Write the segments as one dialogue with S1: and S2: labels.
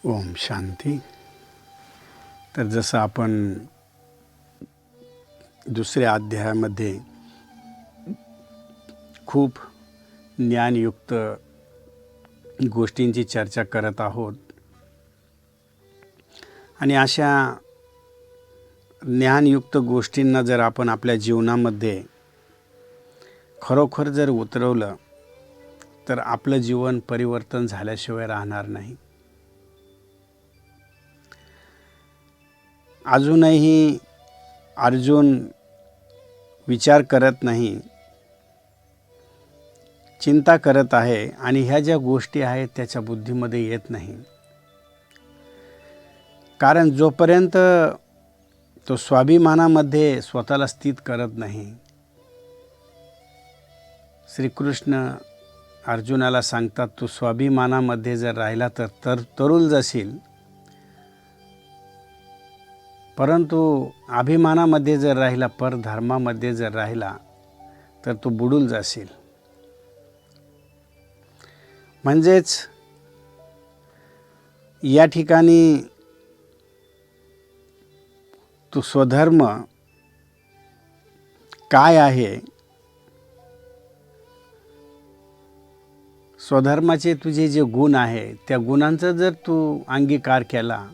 S1: ओम शांती. तर जसं आपण दुसऱ्या अध्यायामध्ये खूप ज्ञानयुक्त गोष्टींची चर्चा करत आहोत आणि अशा ज्ञानयुक्त गोष्टींना जर आपण आपल्या जीवनामध्ये खरोखर जर उतरवलं तर आपलं जीवन परिवर्तन झाल्याशिवाय राहणार नाही. अजूनही अर्जुन विचार करत नाही, चिंता करत आहे आणि ह्या ज्या गोष्टी आहेत त्याच्या बुद्धीमध्ये येत नाही. कारण जोपर्यंत तो स्वाभिमानामध्ये स्वतःला स्थित करत नाही, श्रीकृष्ण अर्जुनाला सांगतात, तू स्वाभिमानामध्ये जर राहिला तर तरुल जाशील, परंतु अभिमानामध्ये जर राहिला, परधर्मामध्ये जर राहिला तर तू बुडून जाशील. म्हणजेच या ठिकाणी तू स्वधर्म काय आहे, स्वधर्माचे तुझे जे गुण आहे त्या गुणांचा जर तू अंगीकार केला.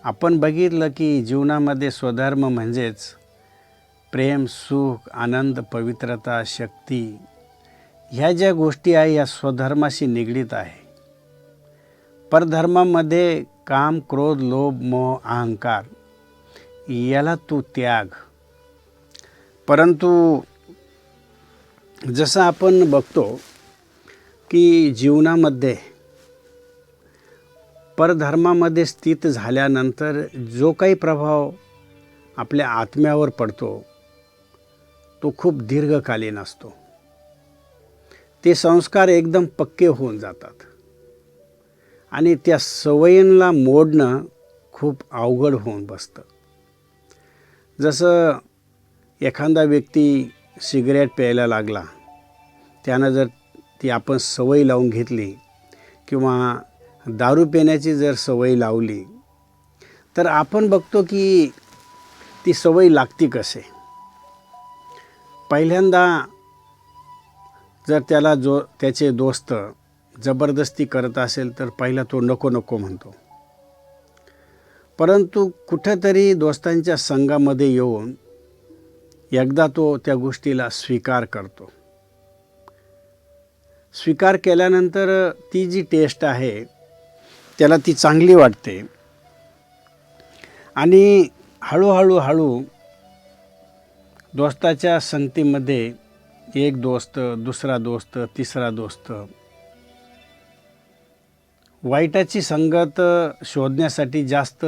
S1: आपण बघितलं की जीवनामध्ये स्वधर्म म्हणजेच प्रेम, सुख, आनंद, पवित्रता, शक्ती, ह्या ज्या गोष्टी आहे या स्वधर्माशी निगडीत आहे. परधर्मामध्ये काम, क्रोध, लोभ, मोह, अहंकार याला तू त्याग. परंतु जसं आपण बघतो की जीवनामध्ये परधर्मामध्ये स्थित झाल्यानंतर जो काही प्रभाव आपल्या आत्म्यावर पडतो तो खूप दीर्घकालीन असतो. ते संस्कार एकदम पक्के होऊन जातात आणि त्या सवयींना मोडणं खूप अवघड होऊन बसतं. जसं एखादा व्यक्ती सिगरेट प्यायला लागला, त्यानं जर ती आपण सवय लावून घेतली किंवा दारू पिण्याची जर सवय लावली तर आपण बघतो की ती सवय लागती कसे. पहिल्यांदा जर त्याला त्याचे दोस्त जबरदस्ती करत असेल तर पहिला तो नको नको म्हणतो. परंतु कुठेतरी दोस्तांच्या संघामध्ये येऊन एकदा तो त्या गोष्टीला स्वीकार करतो. स्वीकार केल्यानंतर ती जी टेस्ट आहे त्याला ती चांगली वाटते आणि हळूहळू दोस्ताच्या संगतीमध्ये एक दोस्त, दुसरा दोस्त, तिसरा दोस्त. वाईटाची संगत शोधण्यासाठी जास्त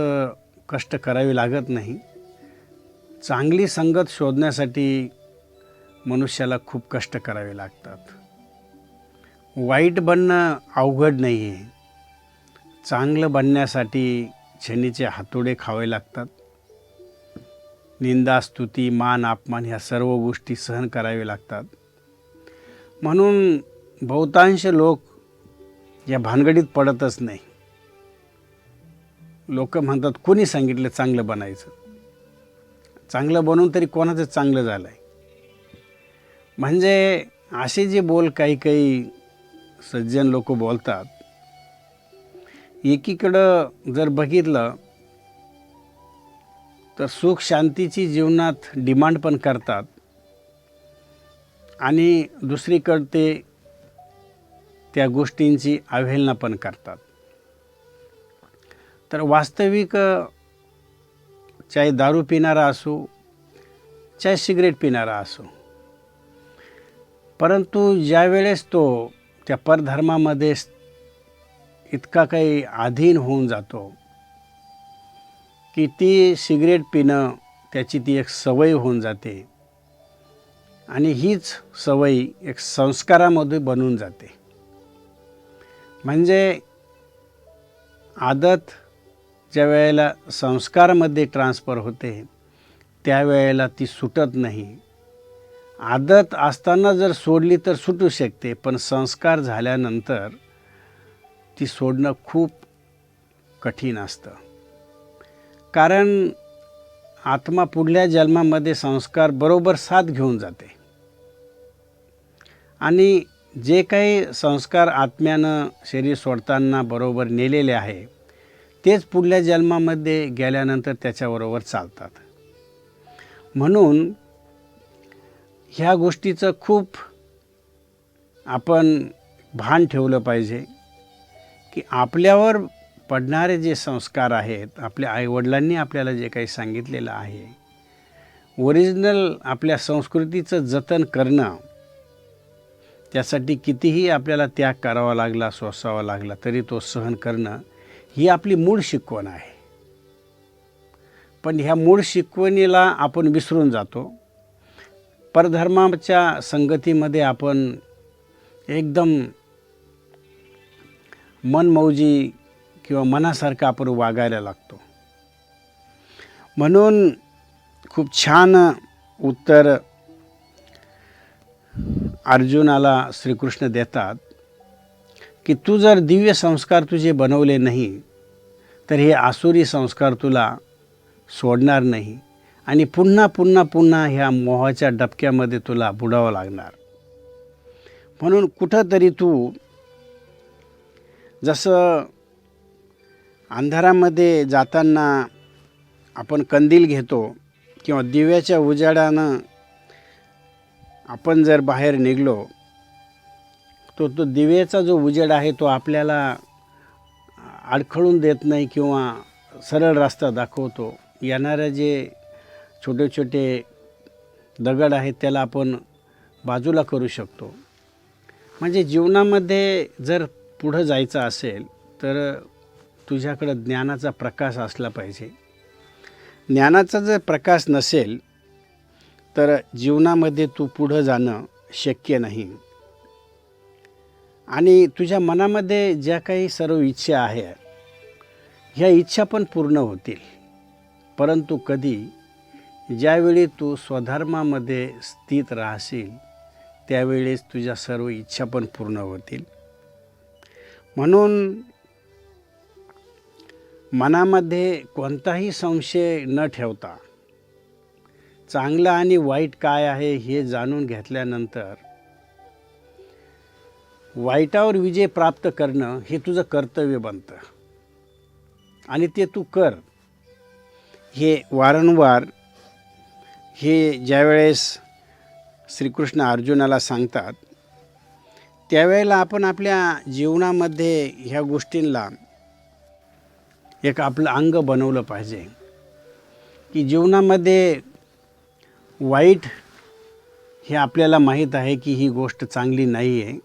S1: कष्ट करावे लागत नाही. चांगली संगत शोधण्यासाठी मनुष्याला खूप कष्ट करावे लागतात. वाईट बनणं अवघड नाही आहे. चांगलं बनण्यासाठी छनीचे हातोडे खावे लागतात. निंदा, स्तुती, मान, अपमान ह्या सर्व गोष्टी सहन करावे लागतात. म्हणून बहुतांश लोक या भानगडीत पडतच नाही. लोक म्हणतात, कोणी सांगितलं चांगलं बनायचं? चांगलं बनवून तरी कोणाचं चांगलं झालं आहे? म्हणजे असे जे बोल काही सज्जन लोक बोलतात, एकीकडं जर बघितलं तर सुख शांतीची जीवनात डिमांड पण करतात आणि दुसरीकडे ते त्या गोष्टींची अवहेलना पण करतात. तर वास्तविक चाहे दारू पिणारा असो, चाहे सिगरेट पिणारा असो, परंतु ज्यावेळेस तो त्या परधर्मामध्ये इतका काही अधीन होऊन जातो की ती सिगरेट पिणं त्याची ती एक सवय होऊन जाते आणि हीच सवय एक संस्कारामध्ये बनून जाते. म्हणजे आदत ज्या वेळेला संस्कारामध्ये ट्रान्सफर होते त्यावेळेला ती सुटत नाही. आदत असताना जर सोडली तर सुटू शकते, पण संस्कार झाल्यानंतर ती सोडणं खूप कठीण असतं. कारण आत्मा पुढल्या जन्मामध्ये संस्कार बरोबर साथ घेऊन जाते आणि जे काही संस्कार आत्म्यानं शरीर सोडताना बरोबर नेलेले आहे तेच पुढल्या जन्मामध्ये गेल्यानंतर त्याच्याबरोबर चालतात. म्हणून ह्या गोष्टीचं खूप आपण भान ठेवलं पाहिजे की आपल्यावर पडणारे जे संस्कार आहेत, आपल्या आईवडिलांनी आपल्याला जे काही सांगितलेलं आहे, ओरिजिनल आपल्या संस्कृतीचं जतन करणं, त्यासाठी कितीही आपल्याला त्याग करावा लागला, सोसावा लागला तरी तो सहन करणं ही आपली मूळ शिकवण आहे. पण ह्या मूळ शिकवणीला आपण विसरून जातो. परधर्माच्या संगतीमध्ये आपण एकदम मनमौजी किंवा मनासारखं आपण वागायला लागतो. म्हणून खूप छान उत्तर अर्जुनाला श्रीकृष्ण देतात की तू जर दिव्य संस्कार तुझे बनवले नाही तर हे आसुरी संस्कार तुला सोडणार नाही आणि पुन्हा पुन्हा पुन्हा ह्या मोहाच्या डबक्यामध्ये तुला बुडावं लागणार. म्हणून कुठंतरी तू जसं अंधारामध्ये जाताना आपण कंदील घेतो किंवा दिव्याच्या उजेडानं आपण जर बाहेर निघलो तो दिव्याचा जो उजेड आहे तो आपल्याला अडखळून देत नाही किंवा सरळ रस्ता दाखवतो. येणारे जे छोटे छोटे दगड आहेत त्याला आपण बाजूला करू शकतो. म्हणजे जीवनामध्ये जर पुढं जायचं असेल तर तुझ्याकडं ज्ञानाचा प्रकाश असला पाहिजे. ज्ञानाचा जर प्रकाश नसेल तर जीवनामध्ये तू पुढं जाणं शक्य नाही. आणि तुझ्या मनामध्ये ज्या काही सर्व इच्छा आहे ह्या इच्छा पण पूर्ण होतील, परंतु कधी ज्यावेळी तू स्वधर्मामध्ये स्थित राहशील त्यावेळेस तुझ्या सर्व इच्छा पण पूर्ण होतील. म्हणून मनामध्ये कोणताही संशय न ठेवता चांगलं आणि वाईट काय आहे हे जाणून घेतल्यानंतर वाईटावर विजय प्राप्त करणं हे तुझं कर्तव्य बनतं आणि ते तू कर. हे वारंवार हे ज्यावेळेस श्रीकृष्ण अर्जुनाला सांगतात त्यावेळेला आपण आपल्या जीवनामध्ये ह्या गोष्टींना एक आपलं अंग बनवलं पाहिजे की जीवनामध्ये वाईट हे आपल्याला माहीत आहे की ही गोष्ट चांगली नाही आहे,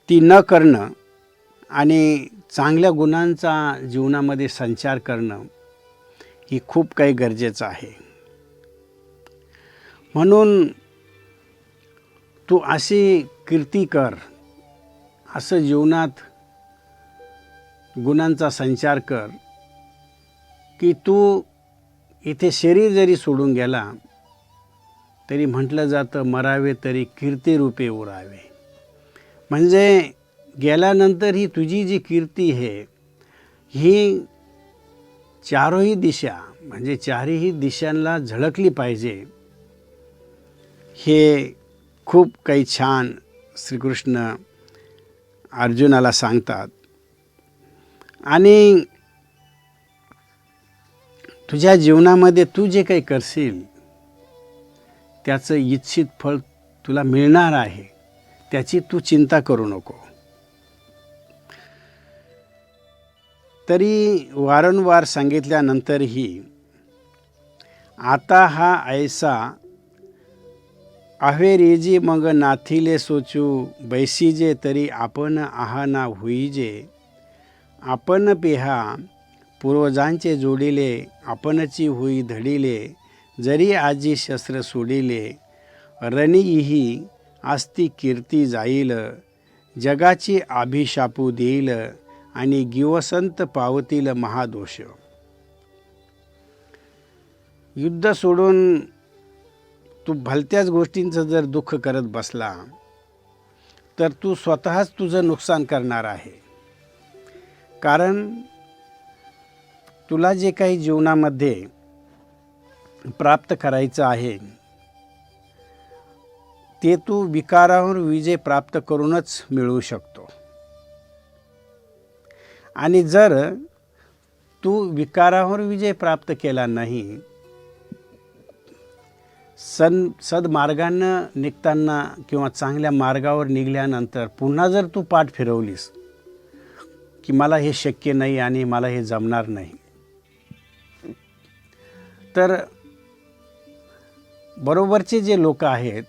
S1: ती न करणं आणि चांगल्या गुणांचा जीवनामध्ये संचार करणं ही खूप काही गरजेचं आहे. म्हणून तू अशी कीर्ती कर, असं जीवनात गुणांचा संचार कर की तू इथे शरीर जरी सोडून गेला तरी म्हटलं जातं मरावे तरी कीर्तिरूपे उरावे. म्हणजे गेल्यानंतर ही तुझी जी कीर्ती आहे ही चारही दिशा म्हणजे चारही दिशांना झळकली पाहिजे. हे खूप काही छान श्रीकृष्ण अर्जुनाला सांगतात. आणि तुझ्या जीवनामध्ये तू जे काही करशील त्याचं इच्छित फळ तुला मिळणार आहे, त्याची तू चिंता करू नको. तरी वारंवार सांगितल्यानंतरही आता हा ऐसा अहेरेजी मग नाथिले सोचू बैसीजे तरी आपण आहाना होईजे. आपण पेहा पूर्वजांचे जोडिले आपणची होई धडिले. जरी आजी शस्त्र सोडिले रणीही आस्ती कीर्ती जाईल. जगाची अभिशापू देईल आणि गिवसंत पावतील महादोष. युद्ध सोडून तू भलत्याच गोष्टींचं जर दुःख करत बसला तर तू स्वतःच तुझं नुकसान करणार आहे. कारण तुला जे काही जीवनामध्ये प्राप्त करायचं आहे ते तू विकारावर विजय प्राप्त करूनच मिळवू शकतो. आणि जर तू विकारावर विजय प्राप्त केला नाही, सद्मार्गानं निघताना किंवा चांगल्या मार्गावर निघाल्यानंतर पुन्हा जर तू पाठ फिरवलीस की मला हे शक्य नाही आणि मला हे जमणार नाही, तर बरोबरचे जे लोक आहेत,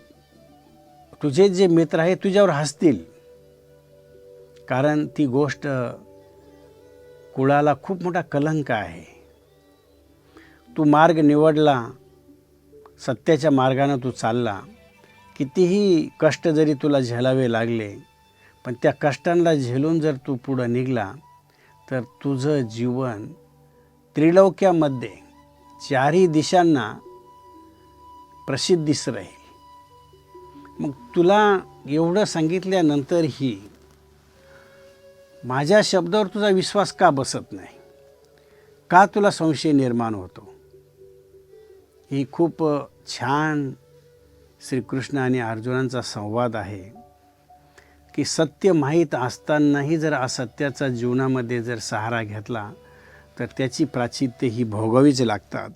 S1: तुझे जे मित्र आहेत, तुझ्यावर हसतील. कारण ती गोष्ट कुळाला खूप मोठा कलंक आहे. तू मार्ग निवडला, सत्याच्या मार्गानं तू चालला, कितीही कष्ट जरी तुला झेलावे लागले, पण त्या कष्टांना झेलून जर तू पुढं निघला तर तुझं जीवन त्रिलोक्यामध्ये चारही दिशांना प्रसिद्धीस राहील. मग तुला एवढं सांगितल्यानंतरही माझ्या शब्दावर तुझा विश्वास का बसत नाही? का तुला संशय निर्माण होतो? ही खूप छान श्रीकृष्ण आणि अर्जुनांचा संवाद आहे की सत्य माहीत असतानाही जर असत्याचा जीवनामध्ये जर सहारा घेतला तर त्याची प्राचित्य ही भोगावीच लागतात.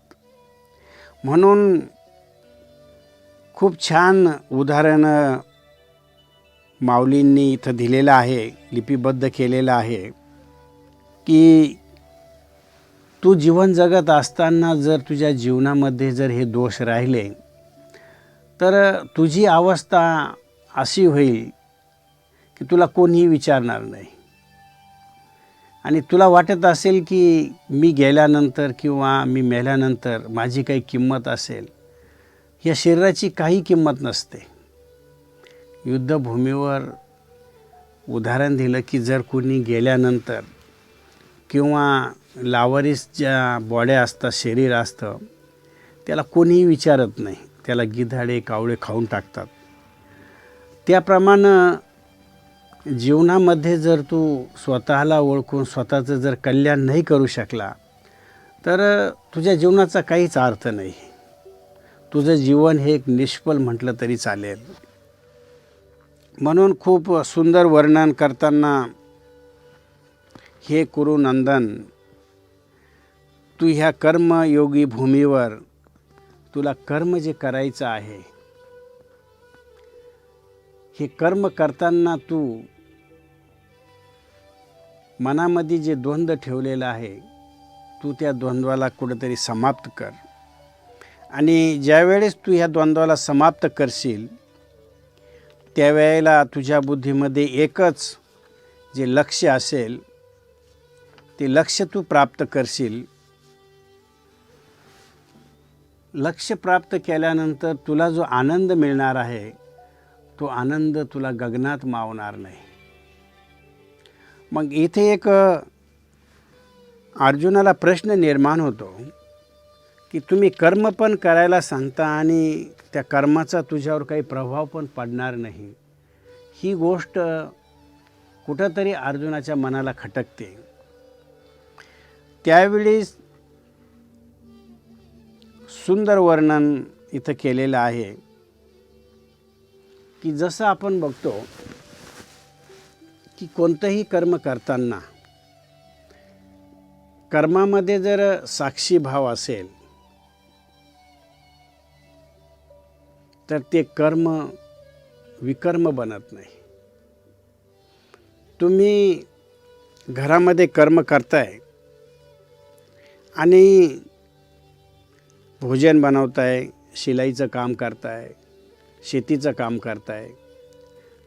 S1: म्हणून खूप छान उदाहरण माऊलींनी इथं दिलेलं आहे, लिपिबद्ध केलेलं आहे की तू जीवन जगत असताना जर तुझ्या जीवनामध्ये जर हे दोष राहिले तर तुझी अवस्था अशी होईल की तुला कोणीही विचारणार नाही. आणि तुला वाटत असेल की मी गेल्यानंतर किंवा मी मेल्यानंतर माझी काही किंमत असेल. या शरीराची काही किंमत नसते. युद्धभूमीवर उदाहरण दिलं की जर कोणी गेल्यानंतर किंवा लावारिस ज्या बॉड्या असतात, शरीर असतं, त्याला कोणीही विचारत नाही. त्याला गिधाडे कावळे खाऊन टाकतात. त्याप्रमाणे जीवनामध्ये जर तू स्वतःला ओळखून स्वतःचं जर कल्याण नाही करू शकला तर तुझ्या जीवनाचा काहीच अर्थ नाही. तुझं जीवन हे एक निष्फळ म्हटलं तरी चालेल. म्हणून खूप सुंदर वर्णन करताना हे कुरुनंदन, तू ह्या कर्मयोगी भूमीवर तुला कर्म जे करायचं आहे, हे कर्म करताना तू मनामध्ये जे द्वंद्व ठेवलेलं आहे तू त्या द्वंद्वाला कुठेतरी समाप्त कर. आणि ज्यावेळेस तू ह्या द्वंद्वाला समाप्त करशील त्यावेळेला तुझ्या बुद्धीमध्ये एकच जे लक्ष्य असेल ते लक्ष्य तू प्राप्त करशील. लक्ष्य प्राप्त केल्यानंतर तुला जो आनंद मिळणार आहे तो आनंद तुला गगनात मावणार नाही. मग इथे एक अर्जुनाला प्रश्न निर्माण होतो की तुम्ही कर्म पण करायला सांगता आणि त्या कर्माचा तुझ्यावर काही प्रभाव पण पडणार नाही. ही गोष्ट कुठंतरी अर्जुनाच्या मनाला खटकते. त्यावेळी सुंदर वर्णन इथं केलेलं आहे की जसं आपण बघतो की कोणतंही कर्म करताना कर्मामध्ये जर साक्षी भाव असेल तर ते कर्म विकर्म बनत नाही. तुम्ही घरामध्ये कर्म करताय आणि भोजन बनवताय, शिलाईचं काम करताय, शेतीचं काम करताय,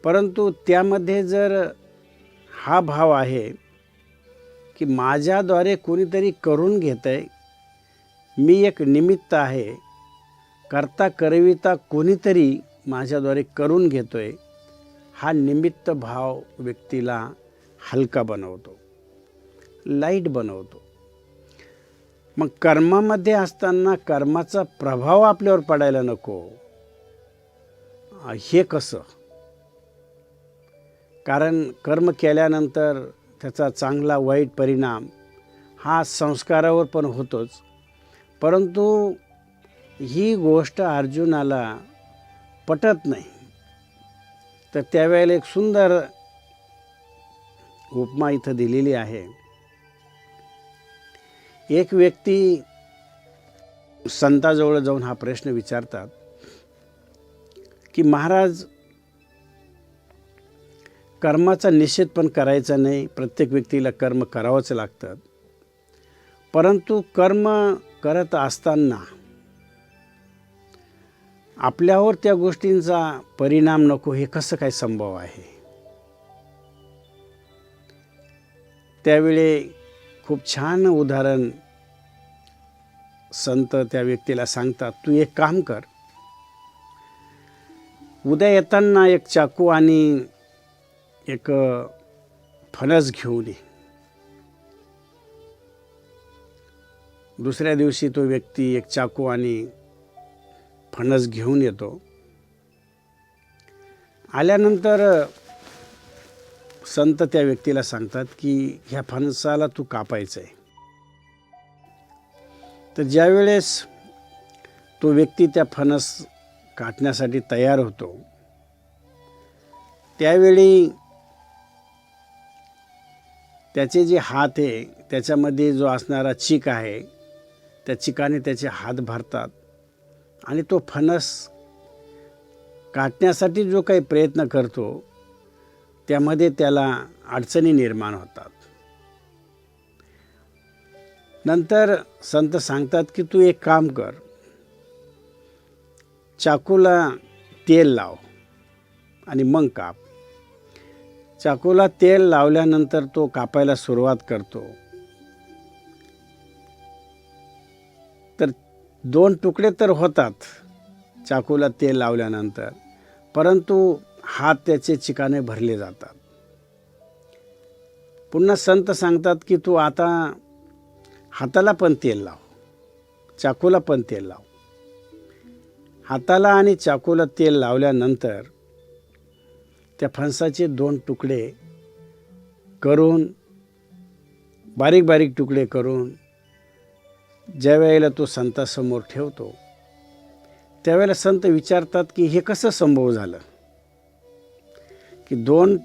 S1: परंतु त्यामध्ये जर हा भाव आहे की माझ्याद्वारे कोणीतरी करून घेत आहे, मी एक निमित्त आहे, करता करविता कोणीतरी माझ्याद्वारे करून घेतो आहे, हा निमित्त भाव व्यक्तीला हलका बनवतो, लाईट बनवतो. मग कर्मामध्ये असताना कर्माचा प्रभाव आपल्यावर पडायला नको. हे कसं? कारण कर्म केल्यानंतर त्याचा चांगला वाईट परिणाम हा संस्कारावर पण होतोच, परंतु ही गोष्ट अर्जुनाला पटत नाही. तर त्यावेळेला एक सुंदर उपमा इथं दिलेली आहे. एक व्यक्ती संताजवळ जाऊन हा प्रश्न विचारतात की महाराज, कर्माचा निषेध पण करायचा नाही, प्रत्येक व्यक्तीला कर्म करावंच लागतं, परंतु कर्म करत असताना आपल्यावर त्या गोष्टींचा परिणाम नको, हे कसं काय संभव आहे? त्यावेळी खूप छान उदाहरण संत त्या व्यक्तीला सांगतात, तू एक काम कर, उद्या येताना एक चाकू आणि एक फणस घेऊन ये. दुसऱ्या दिवशी तो व्यक्ती एक चाकू आणि फणस घेऊन येतो. आल्यानंतर संत त्या व्यक्तीला सांगतात की ह्या फणसाला तू कापायचं आहे. तर ज्यावेळेस तो व्यक्ती त्या फणस काटण्यासाठी तयार होतो, त्यावेळी त्याचे जे हात आहे त्याच्यामध्ये जो असणारा चीक आहे, त्या चिकाने त्याचे हात भरतात आणि तो फणस काटण्यासाठी जो काही प्रयत्न करतो त्यामध्ये त्याला अडचणी निर्माण होतात. नंतर संत सांगतात की तू एक काम कर, चाकूला तेल लाव आणि मग काप. चाकूला तेल लावल्यानंतर तो कापायला सुरुवात करतो. तर 2 तुकडे तर होतात चाकूला तेल लावल्यानंतर, परंतु हात त्याचे चिकाने भरले जातात. पुन्हा संत सांगतात की तू आता हाताला पण तेल लाव, चाकूला पण तेल लाव. हाताला आणि चाकूला तेल लावल्यानंतर त्या फणसाचे 2 तुकडे करून, बारीक बारीक तुकडे करून ज्या वेळेला तो संतासमोर ठेवतो, त्यावेळेला संत विचारतात की हे कसं संभव झालं की 2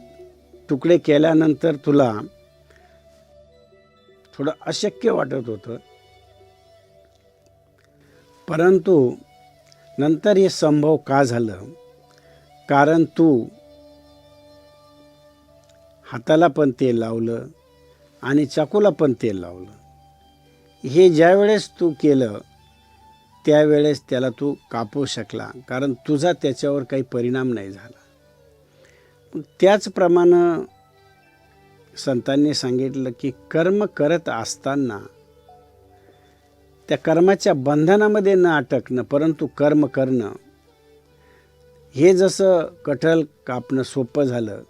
S1: तुकडे केल्यानंतर तुला थोडं अशक्य वाटत होतं, परंतु नंतर हे संभव का झालं? कारण तू हाताला पण तेल लावलं आणि चाकूला पण तेल लावलं. हे ज्यावेळेस तू केलं त्यावेळेस त्याला तू कापू शकला, कारण तुझा त्याच्यावर काही परिणाम नाही झाला. त्याचप्रमाणे संतांनी सांगितलं की कर्म करत असताना त्या कर्माच्या बंधनामध्ये न अटकणं, परंतु कर्म करणं. हे जसं कठल कापणं सोपं झालं,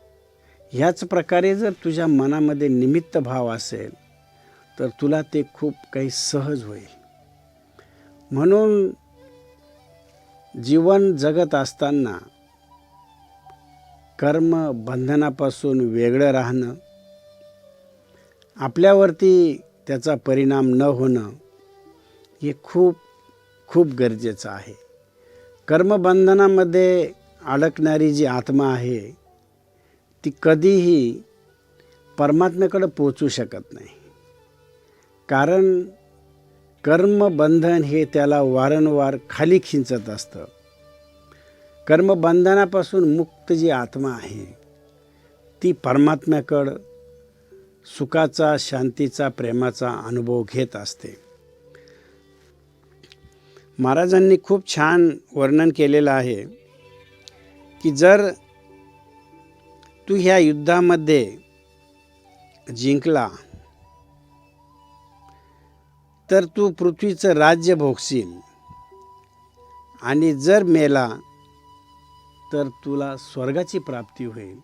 S1: ह्याच प्रकारे जर तुझ्या मनामध्ये निमित्त भाव असेल तर तुला ते खूप काही सहज होईल. म्हणून जीवन जगत असताना कर्म बंधनापासून वेगळं राहणं, आपल्यावरती त्याचा परिणाम न होणं, हे खूप खूप गरजेचं आहे. कर्मबंधनामध्ये अडकणारी जी आत्मा आहे ती कधीही परमात्म्याकडे पोचू शकत नाही, कारण कर्मबंधन हे त्याला वारंवार खाली खिंचत असतं. कर्मबंधनापासून मुक्त जी आत्मा आहे ती परमात्म्याकडं सुखाचा, शांतीचा, प्रेमाचा अनुभव घेत असते. महाराजांनी खूप छान वर्णन केलेलं आहे की जर तू ह्या युद्धामध्ये जिंकला तर तू पृथ्वीचं राज्य भोगशील, आणि जर मेला तर तुला स्वर्गाची प्राप्ती होईल.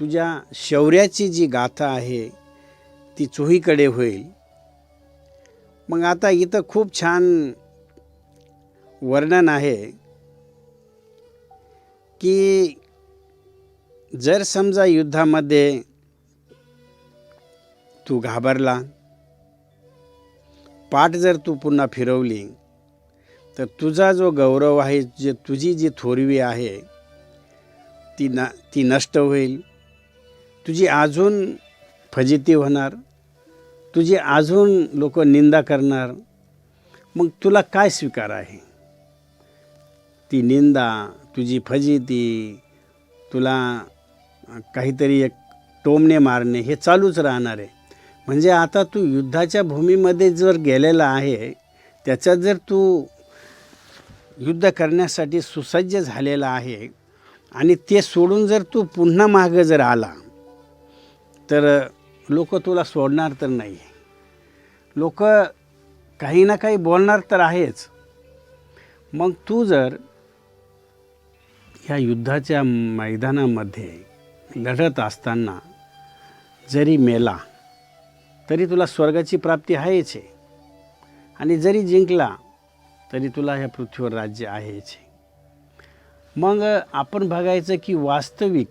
S1: तुझ्या शौर्याची जी गाथा आहे ती चोहीकडे होईल. मग आता इथं खूप छान वर्णन आहे की जर समजा युद्धामध्ये तू घाबरला, पाठ जर तू पुन्हा फिरवली तर तुझा जो गौरव आहे, तुझी जी थोरवी आहे ती नष्ट होईल. तुझी अजून फजिती होणार, तुझी अजून लोक निंदा करणार. मग तुला काय स्वीकार आहे? ती निंदा, तुझी फजिती, तुला काहीतरी एक टोमणे मारणे हे चालूच राहणार आहे. म्हणजे आता तू युद्धाच्या भूमीमध्ये जर गेलेला आहे, त्याच्यात जर तू युद्ध करण्यासाठी सुसज्ज झालेला आहे आणि ते सोडून जर तू पुन्हा मागं जर आला तर लोक तुला सोडणार तर नाही. लोक काही ना काही बोलणार तर आहेच. मग तू जर ह्या युद्धाच्या मैदानामध्ये लढत असताना जरी मेला तरी तुला स्वर्गाची प्राप्ती आहेच आहे, आणि जरी जिंकला तरी तुला ह्या पृथ्वीवर राज्य आहेच. मग आपण बघायचं की वास्तविक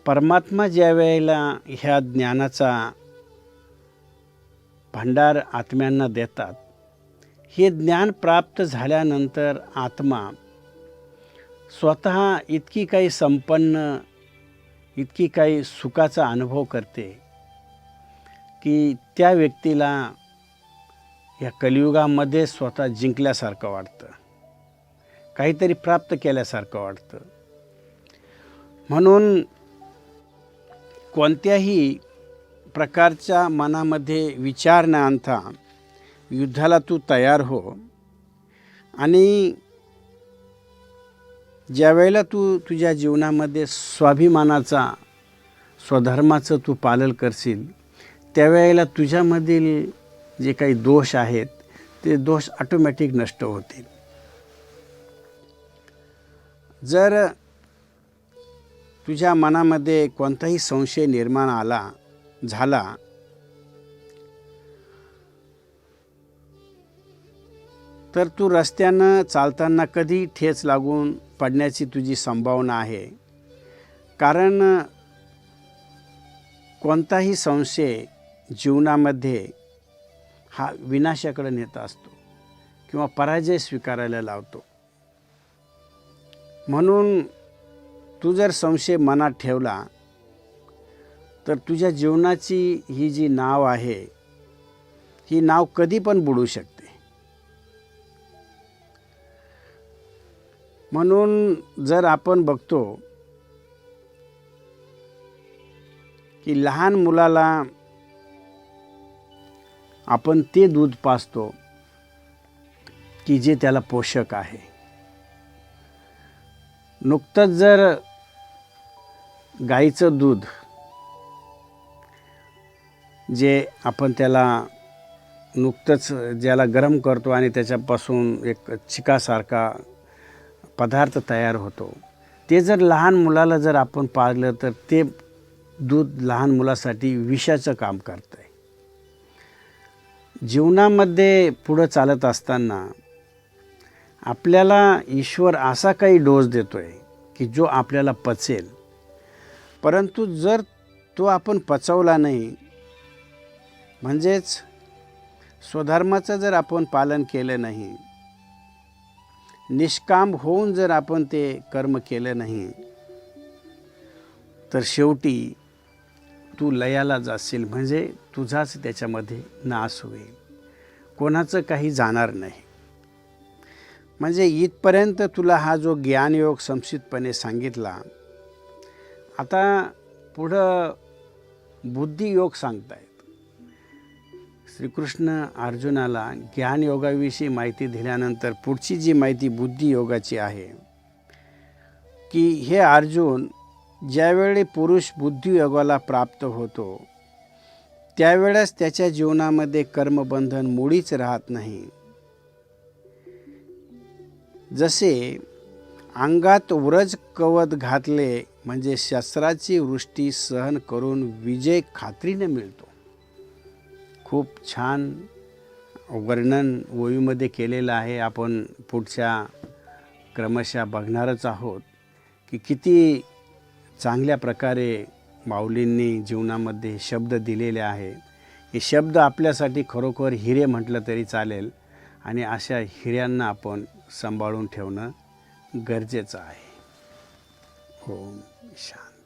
S1: परमात्मा ज्या वेळेला ह्या ज्ञानाचा भांडार आत्म्यांना देतात, हे ज्ञान प्राप्त झाल्यानंतर आत्मा स्वतः इतकी काही संपन्न, इतकी काही सुखाचा अनुभव करते की त्या व्यक्तीला या कलियुगामध्ये स्वतः जिंकल्यासारखं वाटतं, काहीतरी प्राप्त केल्यासारखं वाटतं. म्हणून कोणत्याही प्रकारच्या मनामध्ये विचार न आणता युद्धाला तू तयार हो. आणि ज्या वेळेला तू तुझ्या जीवनामध्ये स्वाभिमानाचा, स्वधर्माचं तू पालन करशील, त्यावेळेला तुझ्यामधील जे काही दोष आहेत ते दोष ऑटोमॅटिक नष्ट होतील. जर तुझ्या मनामध्ये कोणताही संशय निर्माण झाला तर तू रस्त्यानं चालताना कधी ठेच लागून पडण्याची तुझी संभावना आहे. कारण कोणताही संशय जीवनामध्ये हा विनाशाकडे नेत असतो किंवा पराजय स्वीकारायला लावतो. म्हणून तू जर संशय मनात ठेवला तर तुझ्या जीवनाची ही जी नाव आहे, ही नाव कधी पण बुडू शकते. म्हणून जर आपण बघतो की लहान मुलाला आपण ते दूध पाजतो की जे त्याला पोषक आहे. नुकतंच जर गाईचं दूध जे आपण त्याला नुकतंच ज्याला गरम करतो आणि त्याच्यापासून एक चिकासारखा पदार्थ तयार होतो, ते जर लहान मुलाला जर आपण पाजलं तर ते दूध लहान मुलासाठी विषाचं काम करतं आहे. जीवनामध्ये पुढं चालत असताना आपल्याला ईश्वर असा काही डोस देतो आहे की जो आपल्याला पचेल, परंतु जर तो आपण पचवला नाही, म्हणजेच स्वधर्माचं जर आपण पालन केलं नाही, निष्काम होऊन जर आपण ते कर्म केलं नाही, तर शेवटी तू लयाला जाशील. म्हणजे तुझाच त्याच्यामध्ये नाश होईल, कोणाचं काही जाणार नाही. म्हणजे इथपर्यंत तुला हा जो ज्ञानयोग संक्षिप्तपणे सांगितला. आता पुढं बुद्धियोग सांगतायत. श्रीकृष्ण अर्जुनाला ज्ञानयोगाविषयी माहिती दिल्यानंतर पुढची जी माहिती बुद्धियोगाची आहे की हे अर्जुन, ज्यावेळी पुरुष बुद्धियोगाला प्राप्त होतो त्यावेळेस त्याच्या जीवनामध्ये कर्मबंधन मुळीच राहत नाही. जसे अंगात व्रज कवच घातले म्हणजे शस्त्राची वृष्टी सहन करून विजय खात्रीने मिळतो. खूप छान वर्णन ओवीमध्ये केलेलं आहे. आपण पुढच्या क्रमशः बघणारच आहोत की किती चांगल्या प्रकारे माऊलींनी जीवनामध्ये शब्द दिलेले आहे. हे शब्द आपल्यासाठी खरोखर हिरे म्हटलं तरी चालेल आणि अशा हिऱ्यांना आपण सांभाळून ठेवणं गरजेचं आहे. ओम शांती.